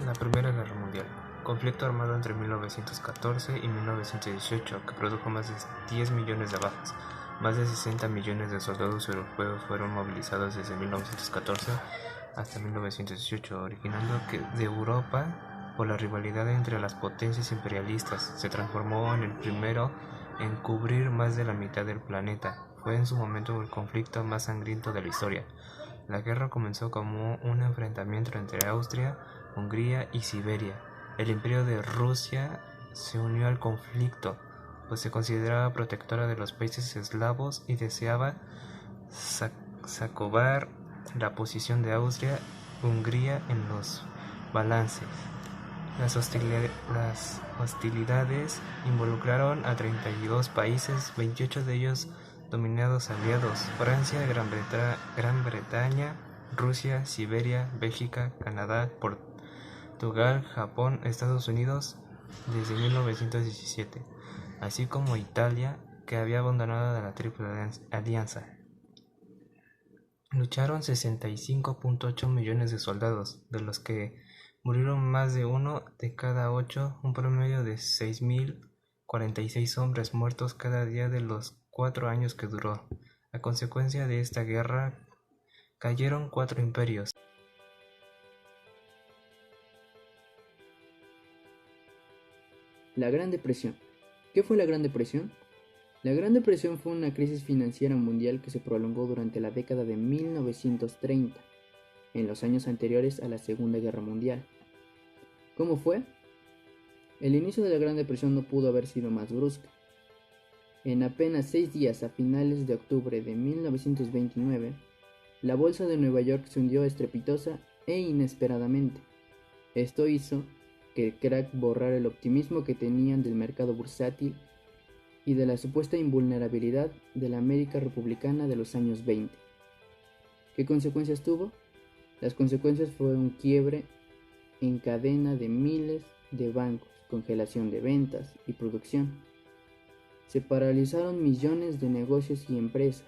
La Primera Guerra Mundial. Conflicto armado entre 1914 y 1918 que produjo más de 10 millones de bajas. Más de 60 millones de soldados europeos fueron movilizados desde 1914 hasta 1918, originando que de Europa, por la rivalidad entre las potencias imperialistas, se transformó en el primero en cubrir más de la mitad del planeta. Fue en su momento el conflicto más sangriento de la historia. La guerra comenzó como un enfrentamiento entre Austria, Hungría y Siberia. El Imperio de Rusia se unió al conflicto, pues se consideraba protectora de los países eslavos y deseaba socavar la posición de Austria-Hungría en los balances. Las hostilidades involucraron a 32 países, 28 de ellos dominados aliados: Francia, Gran Bretaña, Rusia, Siberia, Bélgica, Canadá, Portugal, Japón, Estados Unidos desde 1917, así como Italia, que había abandonado la Triple Alianza. Lucharon 65.8 millones de soldados, de los que murieron más de uno de cada 8, un promedio de 6.046 hombres muertos cada día de los 4 años que duró. A consecuencia de esta guerra, cayeron 4 imperios. La Gran Depresión. ¿Qué fue la Gran Depresión? La Gran Depresión fue una crisis financiera mundial que se prolongó durante la década de 1930, en los años anteriores a la Segunda Guerra Mundial. ¿Cómo fue? El inicio de la Gran Depresión no pudo haber sido más brusca. En apenas 6 días, a finales de octubre de 1929, la bolsa de Nueva York se hundió estrepitosa e inesperadamente. Esto hizo que el crack borrara el optimismo que tenían del mercado bursátil y de la supuesta invulnerabilidad de la América republicana de los años 20. ¿Qué consecuencias tuvo? Las consecuencias fueron un quiebre en cadena de miles de bancos, congelación de ventas y producción. Se paralizaron millones de negocios y empresas.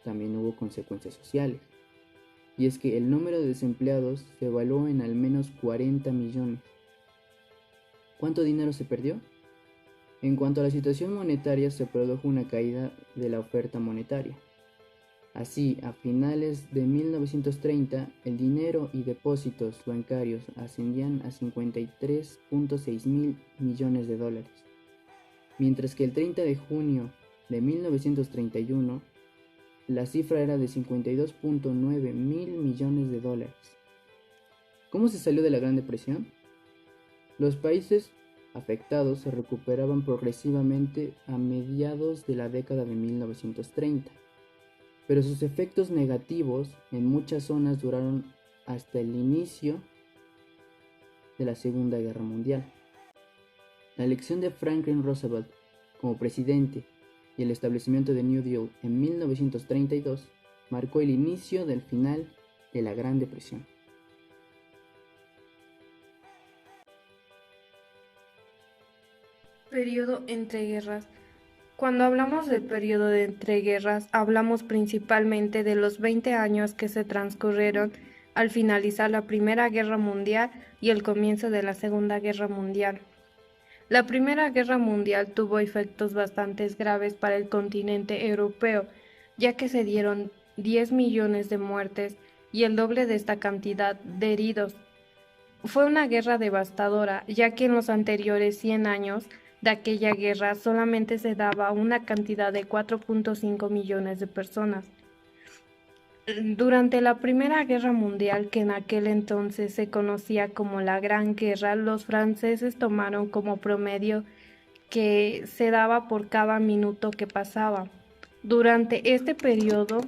También hubo consecuencias sociales. Y es que el número de desempleados se evaluó en al menos 40 millones. ¿Cuánto dinero se perdió? En cuanto a la situación monetaria, se produjo una caída de la oferta monetaria. Así, a finales de 1930, el dinero y depósitos bancarios ascendían a 53.6 mil millones de dólares, mientras que el 30 de junio de 1931, la cifra era de 52.9 mil millones de dólares. ¿Cómo se salió de la Gran Depresión? Los países afectados se recuperaban progresivamente a mediados de la década de 1930, pero sus efectos negativos en muchas zonas duraron hasta el inicio de la Segunda Guerra Mundial. La elección de Franklin Roosevelt como presidente y el establecimiento de New Deal en 1932 marcó el inicio del final de la Gran Depresión. Periodo entre guerras. Cuando hablamos del periodo de entreguerras, hablamos principalmente de los 20 años que se transcurrieron al finalizar la Primera Guerra Mundial y el comienzo de la Segunda Guerra Mundial. La Primera Guerra Mundial tuvo efectos bastante graves para el continente europeo, ya que se dieron 10 millones de muertes y el doble de esta cantidad de heridos. Fue una guerra devastadora, ya que en los anteriores 100 años de aquella guerra solamente se daba una cantidad de 4.5 millones de personas. Durante la Primera Guerra Mundial, que en aquel entonces se conocía como la Gran Guerra, los franceses tomaron como promedio que se daba por cada minuto que pasaba. Durante este periodo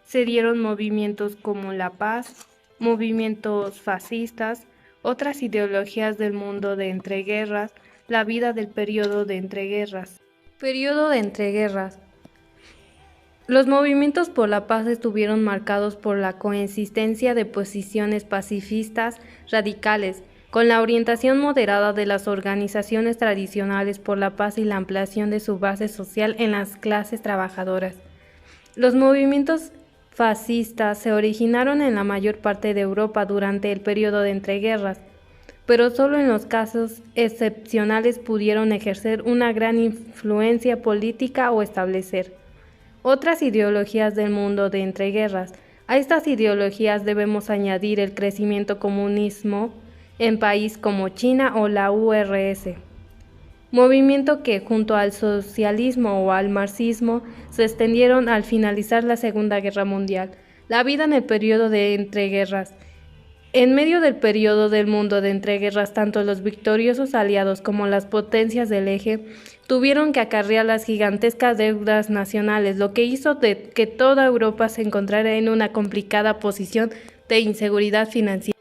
se dieron movimientos como la paz, movimientos fascistas, otras ideologías del mundo de entreguerras, la vida del periodo de entreguerras. Periodo de entreguerras. Los movimientos por la paz estuvieron marcados por la coexistencia de posiciones pacifistas radicales, con la orientación moderada de las organizaciones tradicionales por la paz y la ampliación de su base social en las clases trabajadoras. Los movimientos fascistas se originaron en la mayor parte de Europa durante el periodo de entreguerras, pero solo en los casos excepcionales pudieron ejercer una gran influencia política o establecer otras ideologías del mundo de entreguerras. A estas ideologías debemos añadir el crecimiento comunismo en países como China o la URSS, movimiento que junto al socialismo o al marxismo se extendieron al finalizar la Segunda Guerra Mundial. La vida en el periodo de entreguerras. En medio del periodo del mundo de entreguerras, tanto los victoriosos aliados como las potencias del eje tuvieron que acarrear las gigantescas deudas nacionales, lo que hizo que toda Europa se encontrara en una complicada posición de inseguridad financiera.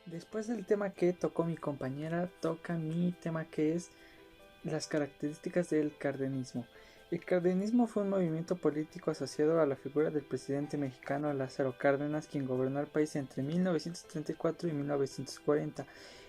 Después del tema que tocó mi compañera, toca mi tema, que es las características del cardenismo. El cardenismo fue un movimiento político asociado a la figura del presidente mexicano Lázaro Cárdenas, quien gobernó el país entre 1934 y 1940.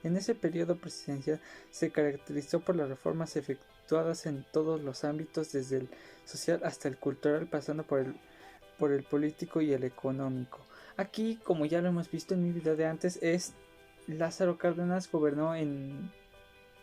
En ese periodo presidencial se caracterizó por las reformas efectuadas en todos los ámbitos, desde el social hasta el cultural, pasando por el político y el económico. Aquí, como ya lo hemos visto en mi video de antes, Lázaro Cárdenas gobernó en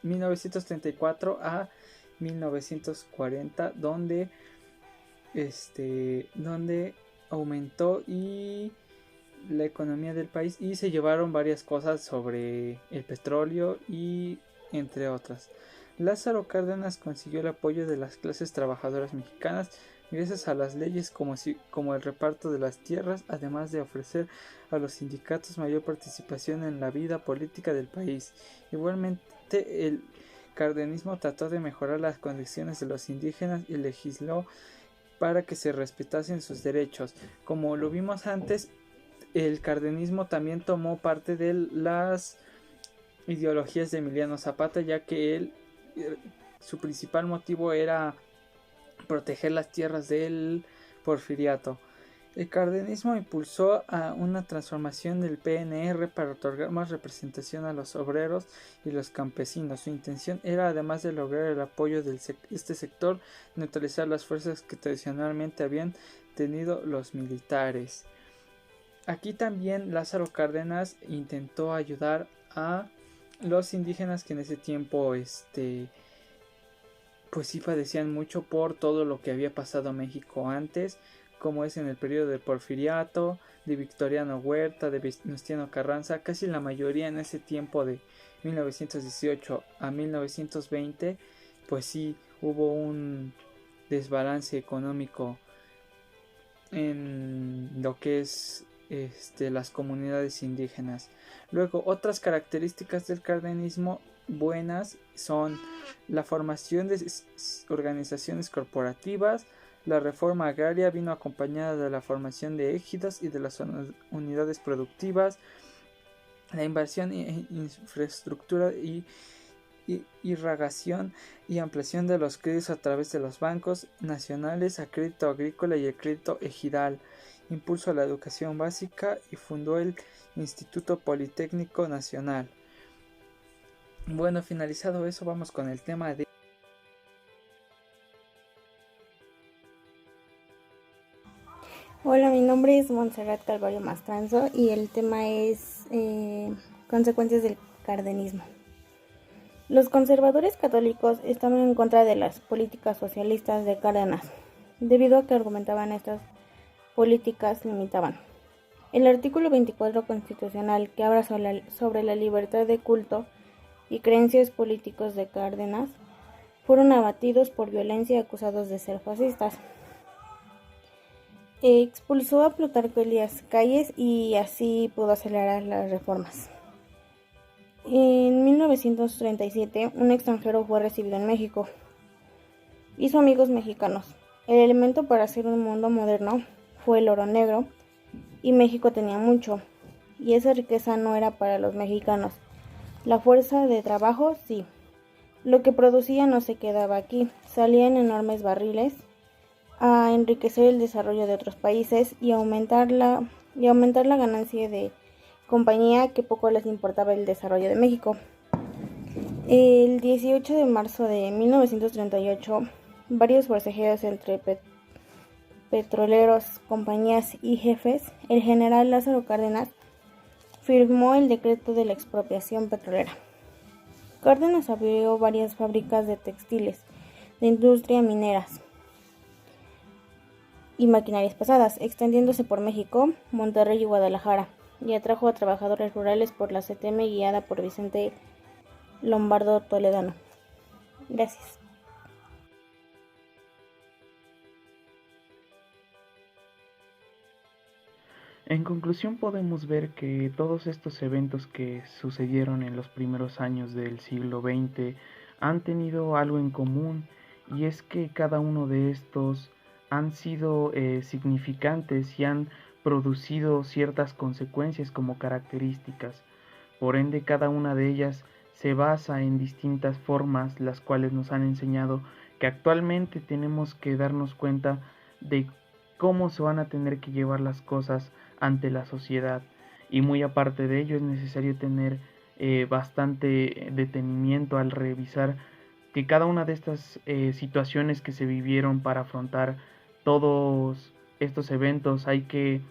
1934 a 1940, donde aumentó la economía del país y se llevaron varias cosas sobre el petróleo y entre otras. Lázaro Cárdenas consiguió el apoyo de las clases trabajadoras mexicanas gracias a las leyes como el reparto de las tierras, además de ofrecer a los sindicatos mayor participación en la vida política del país. Igualmente, el cardenismo trató de mejorar las condiciones de los indígenas y legisló para que se respetasen sus derechos. Como lo vimos antes, el cardenismo también tomó parte de las ideologías de Emiliano Zapata, ya que su principal motivo era proteger las tierras del porfiriato. El cardenismo impulsó a una transformación del PNR para otorgar más representación a los obreros y los campesinos. Su intención era, además de lograr el apoyo de este sector, neutralizar las fuerzas que tradicionalmente habían tenido los militares. Aquí también Lázaro Cárdenas intentó ayudar a los indígenas que en ese tiempo pues sí padecían mucho por todo lo que había pasado a México antes, como es en el periodo del Porfiriato, de Victoriano Huerta, de Venustiano Carranza. Casi la mayoría en ese tiempo de 1918 a 1920, pues sí hubo un desbalance económico en lo que es las comunidades indígenas. Luego, otras características del cardenismo buenas son la formación de organizaciones corporativas. La reforma agraria vino acompañada de la formación de ejidos y de las unidades productivas. La inversión en infraestructura y irrigación y ampliación de los créditos a través de los bancos nacionales a crédito agrícola y el crédito ejidal. Impulso a la educación básica y fundó el Instituto Politécnico Nacional. Bueno, finalizado eso, vamos con el tema de... Hola, mi nombre es Montserrat Calvario Mastranzo y el tema es consecuencias del cardenismo. Los conservadores católicos estaban en contra de las políticas socialistas de Cárdenas, debido a que argumentaban estas políticas limitaban el artículo 24 constitucional, que habla sobre la libertad de culto y creencias políticos de Cárdenas. Fueron abatidos por violencia y acusados de ser fascistas. Expulsó a Plutarco Elías Calles y así pudo acelerar las reformas. En 1937, un extranjero fue recibido en México. Hizo amigos mexicanos. El elemento para hacer un mundo moderno fue el oro negro, y México tenía mucho, y esa riqueza no era para los mexicanos. La fuerza de trabajo sí. Lo que producía no se quedaba aquí, salía en enormes barriles a enriquecer el desarrollo de otros países y aumentar la ganancia de compañía, que poco les importaba el desarrollo de México. El 18 de marzo de 1938, varios forcejeos entre petroleros, compañías y jefes, el general Lázaro Cárdenas firmó el decreto de la expropiación petrolera. Cárdenas abrió varias fábricas de textiles, de industria mineras y maquinarias pesadas, extendiéndose por México, Monterrey y Guadalajara, y atrajo a trabajadores rurales por la CTM guiada por Vicente Lombardo Toledano. Gracias. En conclusión, podemos ver que todos estos eventos que sucedieron en los primeros años del siglo XX han tenido algo en común, y es que cada uno de estos han sido significantes y han producido ciertas consecuencias como características. Por ende, cada una de ellas se basa en distintas formas, las cuales nos han enseñado que actualmente tenemos que darnos cuenta de cómo se van a tener que llevar las cosas ante la sociedad, y muy aparte de ello es necesario tener bastante detenimiento al revisar que cada una de estas situaciones que se vivieron para afrontar todos estos eventos, hay que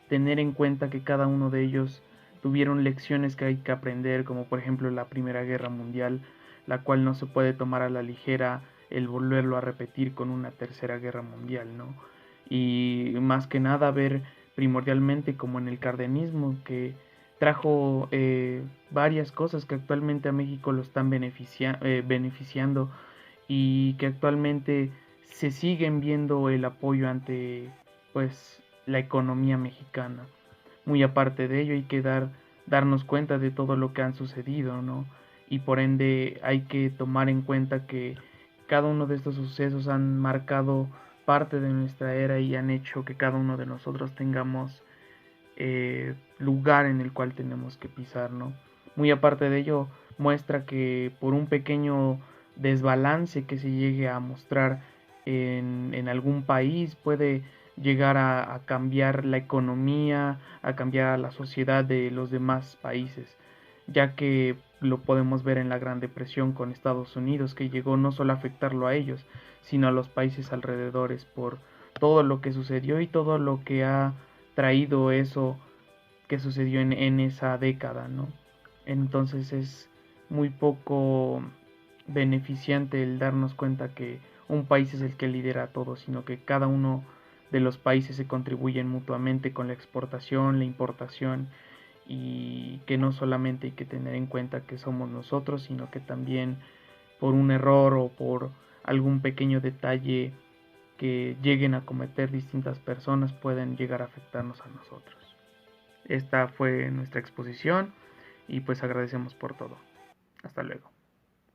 tener en cuenta que cada uno de ellos tuvieron lecciones que hay que aprender, como por ejemplo la Primera Guerra Mundial, la cual no se puede tomar a la ligera el volverlo a repetir con una Tercera Guerra Mundial, ¿no? Y más que nada ver primordialmente como en el cardenismo, que trajo varias cosas que actualmente a México lo están beneficiando, y que actualmente se siguen viendo el apoyo ante pues la economía mexicana. Muy aparte de ello, hay que darnos cuenta de todo lo que han sucedido, ¿no? Y por ende hay que tomar en cuenta que cada uno de estos sucesos han marcado parte de nuestra era y han hecho que cada uno de nosotros tengamos lugar en el cual tenemos que pisar, ¿no? Muy aparte de ello, muestra que por un pequeño desbalance que se llegue a mostrar en algún país puede llegar a cambiar la economía, a cambiar a la sociedad de los demás países, ya que lo podemos ver en la Gran Depresión con Estados Unidos, que llegó no solo a afectarlo a ellos, sino a los países alrededores por todo lo que sucedió y todo lo que ha traído eso que sucedió en esa década, ¿no? Entonces es muy poco beneficiante el darnos cuenta que un país es el que lidera todo, sino que cada uno de los países se contribuyen mutuamente con la exportación, la importación, y que no solamente hay que tener en cuenta que somos nosotros, sino que también por un error o por algún pequeño detalle que lleguen a cometer distintas personas pueden llegar a afectarnos a nosotros. Esta fue nuestra exposición y pues agradecemos por todo. Hasta luego.